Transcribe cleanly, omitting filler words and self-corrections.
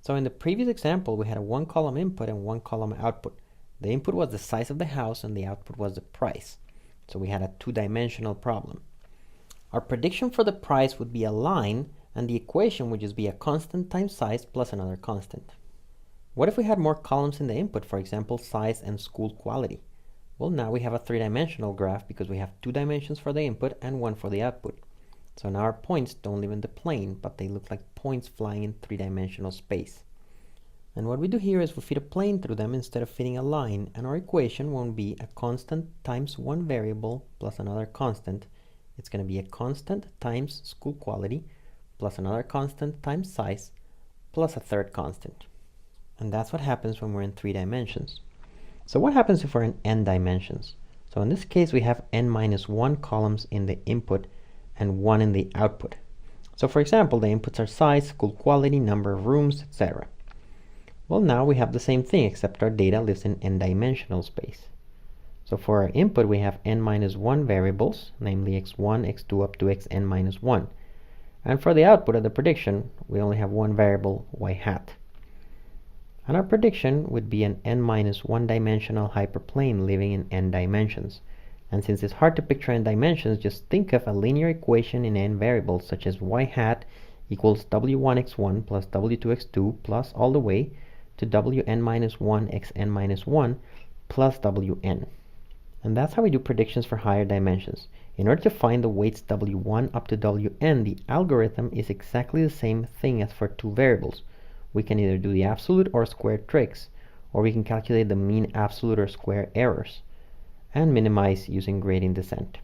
So in the previous example, we had a one column input and one column output. The input was the size of the house and the output was the price. So we had a two-dimensional problem. Our prediction for the price would be a line, and the equation would just be a constant times size plus another constant. What if we had more columns in the input, for example, size and school quality? Well, now we have a three-dimensional graph because we have 2 dimensions for the input and 1 for the output. So now our points don't live in the plane, but they look like points flying in 3-dimensional space. And what we do here is we feed a plane through them instead of feeding a line, and our equation won't be a constant times one variable plus another constant. It's going to be a constant times school quality plus another constant times size plus a third constant. And that's what happens when we're in 3 dimensions. So what happens if we're in n dimensions? So in this case, we have n minus 1 columns in the input and 1 in the output. So for example, the inputs are size, school quality, number of rooms, etc. Well, now we have the same thing, except our data lives in n-dimensional space. So for our input, we have n minus 1 variables, namely x1, x2, up to xn minus 1. And for the output of the prediction, we only have one variable, y hat. And our prediction would be an n minus 1 dimensional hyperplane living in n dimensions. And since it's hard to picture n dimensions, just think of a linear equation in n variables, such as y hat equals w1x1 plus w2x2 plus all the way to wn minus 1 xn minus 1 plus wn. And that's how we do predictions for higher dimensions. In order to find the weights w1 up to wn, the algorithm is exactly the same thing as for 2 variables. We can either do the absolute or squared tricks, or we can calculate the mean absolute or square errors, and minimize using gradient descent.